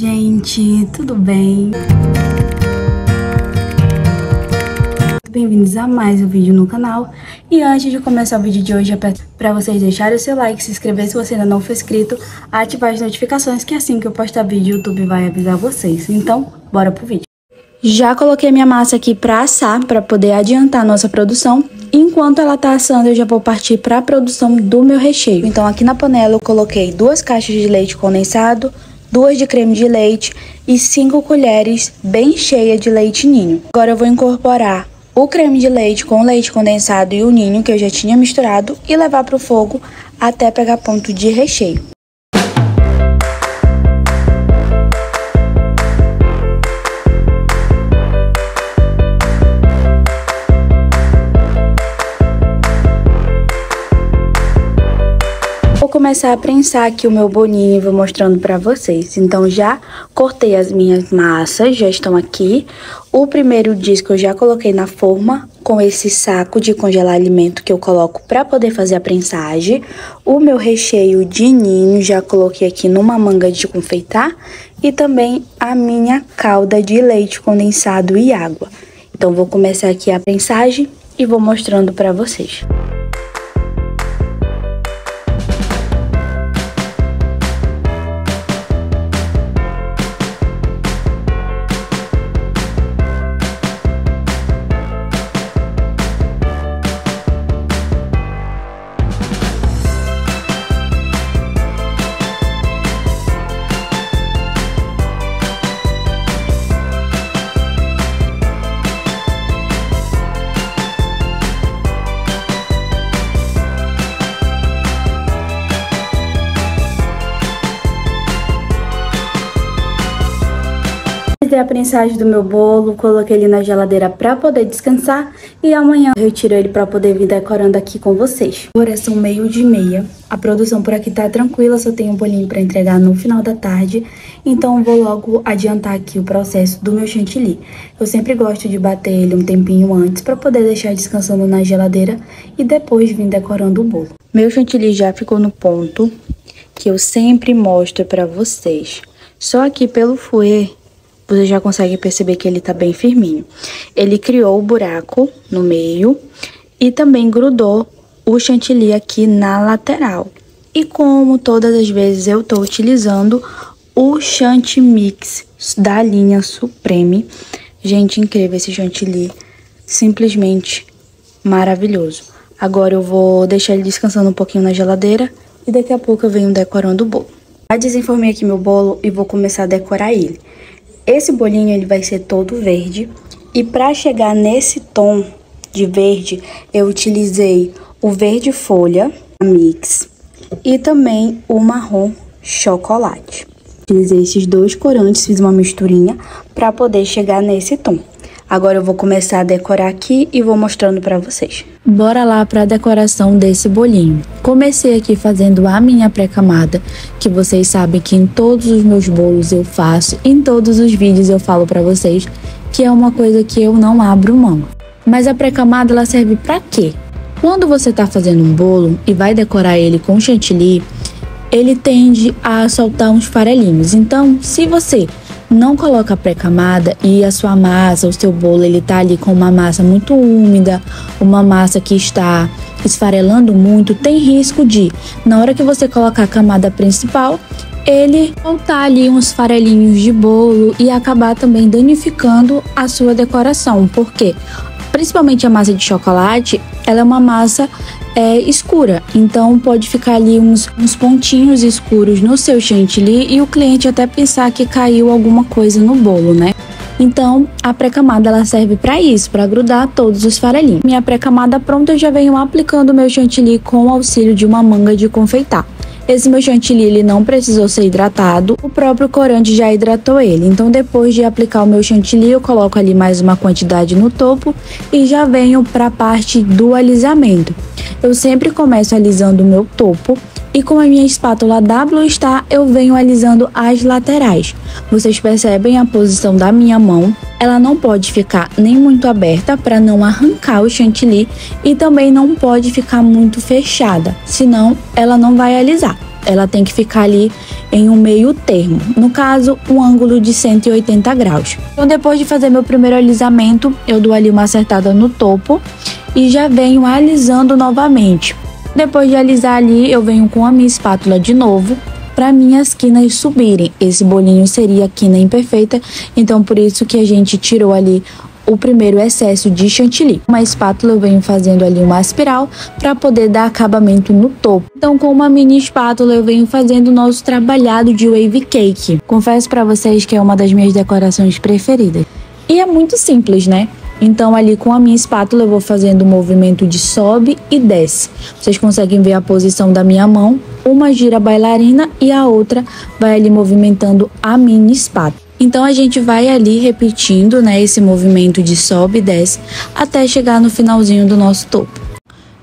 Gente, tudo bem? Bem-vindos a mais um vídeo no canal. E antes de começar o vídeo de hoje, eu peço para vocês deixarem o seu like, se inscrever se você ainda não for inscrito, ativar as notificações, que assim que eu postar vídeo, o YouTube vai avisar vocês. Então, bora pro vídeo. Já coloquei minha massa aqui para assar, para poder adiantar a nossa produção. Enquanto ela tá assando, eu já vou partir para a produção do meu recheio. Então, aqui na panela eu coloquei 2 caixas de leite condensado, 2 de creme de leite e 5 colheres bem cheias de leite ninho. Agora eu vou incorporar o creme de leite com o leite condensado e o ninho que eu já tinha misturado e levar para o fogo até pegar ponto de recheio. Vou começar a prensar aqui o meu bolinho e vou mostrando pra vocês. Então, já cortei as minhas massas, já estão aqui. O primeiro disco eu já coloquei na forma com esse saco de congelar alimento que eu coloco pra poder fazer a prensagem. O meu recheio de ninho já coloquei aqui numa manga de confeitar. E também a minha calda de leite condensado e água. Então, vou começar aqui a prensagem e vou mostrando pra vocês. A prensagem do meu bolo, coloquei ele na geladeira para poder descansar e amanhã eu retiro ele para poder vir decorando aqui com vocês. Agora são 12:30, a produção por aqui tá tranquila, só tenho um bolinho para entregar no final da tarde, então vou logo adiantar aqui o processo do meu chantilly. Eu sempre gosto de bater ele um tempinho antes para poder deixar descansando na geladeira e depois vir decorando o bolo. Meu chantilly já ficou no ponto que eu sempre mostro para vocês, só aqui pelo fouet você já consegue perceber que ele tá bem firminho. Ele criou o buraco no meio e também grudou o chantilly aqui na lateral. E como todas as vezes eu tô utilizando o Chantimix da linha Supreme. Gente, incrível esse chantilly, simplesmente maravilhoso. Agora eu vou deixar ele descansando um pouquinho na geladeira e daqui a pouco eu venho decorando o bolo. Já desenformei aqui meu bolo e vou começar a decorar ele. Esse bolinho ele vai ser todo verde e para chegar nesse tom de verde eu utilizei o verde folha mix e também o marrom chocolate. Utilizei esses 2 corantes, fiz uma misturinha para poder chegar nesse tom. Agora eu vou começar a decorar aqui e vou mostrando para vocês. Bora lá para a decoração desse bolinho. Comecei aqui fazendo a minha pré-camada, que vocês sabem que em todos os meus bolos eu faço, em todos os vídeos eu falo para vocês que é uma coisa que eu não abro mão. Mas a pré-camada ela serve para quê? Quando você tá fazendo um bolo e vai decorar ele com chantilly, ele tende a soltar uns farelinhos. Então, se você não coloca a pré-camada e a sua massa, o seu bolo, ele tá ali com uma massa muito úmida, uma massa que está esfarelando muito, tem risco de, na hora que você colocar a camada principal, ele soltar ali uns farelinhos de bolo e acabar também danificando a sua decoração. Por quê? Principalmente a massa de chocolate, ela é uma massa escura, então pode ficar ali uns pontinhos escuros no seu chantilly e o cliente até pensar que caiu alguma coisa no bolo, né? Então a pré-camada ela serve para isso, para grudar todos os farelinhos. Minha pré-camada pronta, eu já venho aplicando o meu chantilly com o auxílio de uma manga de confeitar. Esse meu chantilly ele não precisou ser hidratado, o próprio corante já hidratou ele. Então depois de aplicar o meu chantilly, eu coloco ali mais uma quantidade no topo e já venho para a parte do alisamento. Eu sempre começo alisando o meu topo e com a minha espátula da Blue Star eu venho alisando as laterais. Vocês percebem a posição da minha mão, ela não pode ficar nem muito aberta para não arrancar o chantilly e também não pode ficar muito fechada, senão ela não vai alisar. ela tem que ficar ali em um meio termo, no caso, um ângulo de 180 graus. Então, depois de fazer meu primeiro alisamento, eu dou ali uma acertada no topo e já venho alisando novamente. Depois de alisar ali, eu venho com a minha espátula de novo, para minhas quinas subirem. Esse bolinho seria a quina imperfeita, então por isso que a gente tirou ali o primeiro excesso de chantilly. Uma espátula eu venho fazendo ali uma espiral para poder dar acabamento no topo. Então com uma mini espátula eu venho fazendo o nosso trabalhado de wave cake. Confesso para vocês que é uma das minhas decorações preferidas. E é muito simples, né? Então ali com a minha espátula eu vou fazendo o movimento de sobe e desce. Vocês conseguem ver a posição da minha mão. Uma gira a bailarina e a outra vai ali movimentando a mini espátula. Então a gente vai ali repetindo, né, esse movimento de sobe e desce até chegar no finalzinho do nosso topo.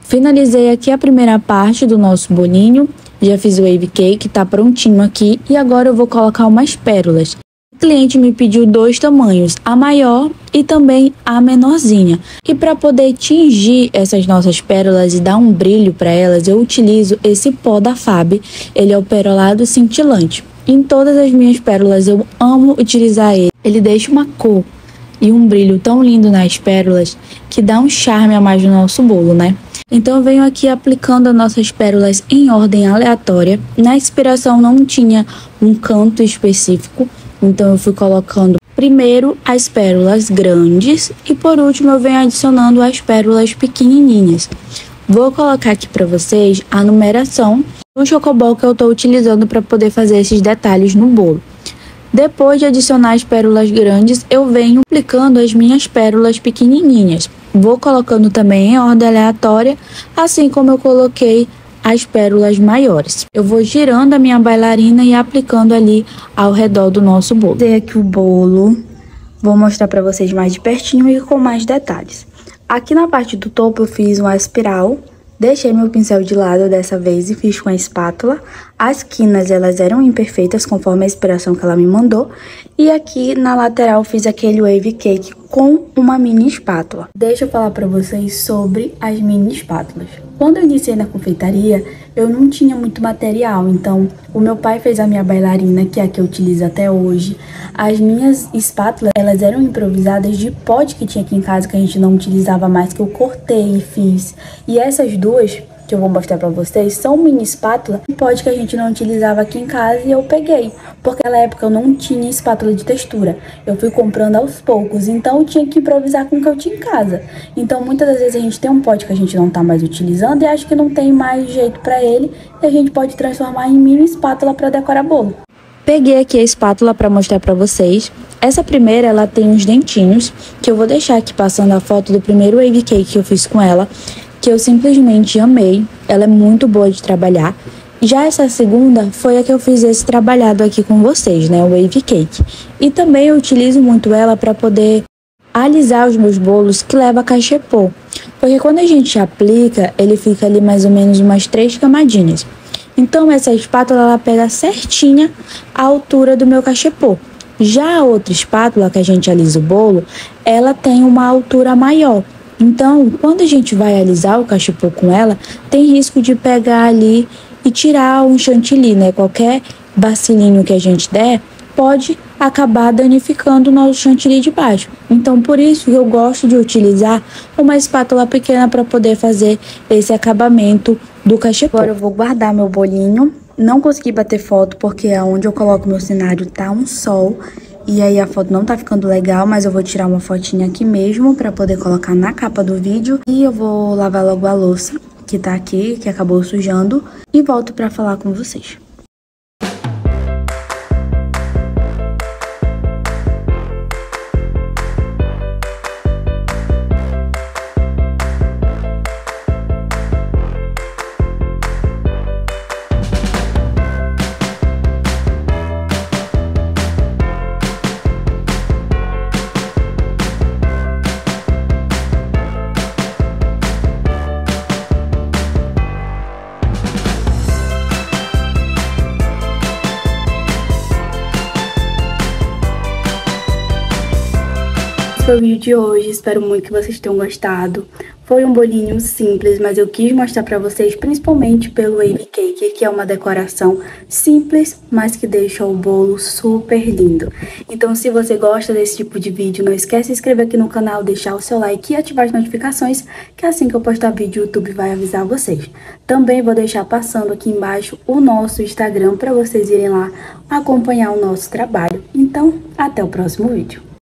Finalizei aqui a primeira parte do nosso bolinho. Já fiz o wave cake, tá prontinho aqui. E agora eu vou colocar umas pérolas. O cliente me pediu 2 tamanhos, a maior e também a menorzinha. E para poder tingir essas nossas pérolas e dar um brilho para elas, eu utilizo esse pó da Fab. Ele é o perolado cintilante. Em todas as minhas pérolas eu amo utilizar ele. Ele deixa uma cor e um brilho tão lindo nas pérolas que dá um charme a mais no nosso bolo, né? Então eu venho aqui aplicando as nossas pérolas em ordem aleatória. Na inspiração não tinha um canto específico. Então eu fui colocando primeiro as pérolas grandes e por último eu venho adicionando as pérolas pequenininhas. Vou colocar aqui para vocês a numeração do chocobol que eu estou utilizando para poder fazer esses detalhes no bolo. Depois de adicionar as pérolas grandes, eu venho aplicando as minhas pérolas pequenininhas. Vou colocando também em ordem aleatória, assim como eu coloquei as pérolas maiores. Eu vou girando a minha bailarina e aplicando ali ao redor do nosso bolo. Vou fazer aqui o bolo, vou mostrar para vocês mais de pertinho e com mais detalhes. Aqui na parte do topo eu fiz uma espiral, deixei meu pincel de lado dessa vez e fiz com a espátula. As quinas elas eram imperfeitas conforme a inspiração que ela me mandou. E aqui na lateral fiz aquele wave cake com uma mini espátula. Deixa eu falar para vocês sobre as mini espátulas. Quando eu iniciei na confeitaria, eu não tinha muito material, então o meu pai fez a minha bailarina, que é a que eu utilizo até hoje. As minhas espátulas, elas eram improvisadas de pote que tinha aqui em casa, que a gente não utilizava mais, que eu cortei e fiz. E essas duas, que eu vou mostrar pra vocês, são mini espátula, um pote que a gente não utilizava aqui em casa e eu peguei. Porque naquela época eu não tinha espátula de textura, eu fui comprando aos poucos, então eu tinha que improvisar com o que eu tinha em casa. Então muitas das vezes a gente tem um pote que a gente não tá mais utilizando e acha que não tem mais jeito pra ele, e a gente pode transformar em mini espátula pra decorar bolo. Peguei aqui a espátula para mostrar para vocês. Essa primeira, ela tem uns dentinhos, que eu vou deixar aqui passando a foto do primeiro wave cake que eu fiz com ela, que eu simplesmente amei. Ela é muito boa de trabalhar. Já essa segunda foi a que eu fiz esse trabalhado aqui com vocês, né, o wave cake. E também eu utilizo muito ela para poder alisar os meus bolos, que leva cachepô. Porque quando a gente aplica, ele fica ali mais ou menos umas 3 camadinhas. Então essa espátula ela pega certinha a altura do meu cachepô. Já a outra espátula que a gente alisa o bolo, ela tem uma altura maior. Então, quando a gente vai alisar o cachepô com ela, tem risco de pegar ali e tirar um chantilly, né? Qualquer vacilinho que a gente der pode acabar danificando o nosso chantilly de baixo. Então, por isso eu gosto de utilizar uma espátula pequena para poder fazer esse acabamento do cachepô. Agora eu vou guardar meu bolinho. Não consegui bater foto porque aonde eu coloco meu cenário tá um sol. E aí a foto não tá ficando legal, mas eu vou tirar uma fotinha aqui mesmo pra poder colocar na capa do vídeo. E eu vou lavar logo a louça que tá aqui, que acabou sujando. E volto pra falar com vocês. Foi o vídeo de hoje, espero muito que vocês tenham gostado. Foi um bolinho simples, mas eu quis mostrar pra vocês, principalmente pelo wave cake, que é uma decoração simples, mas que deixa o bolo super lindo. Então, se você gosta desse tipo de vídeo, não esquece de se inscrever aqui no canal, deixar o seu like e ativar as notificações, que assim que eu postar vídeo, o YouTube vai avisar vocês. Também vou deixar passando aqui embaixo o nosso Instagram para vocês irem lá acompanhar o nosso trabalho. Então, até o próximo vídeo.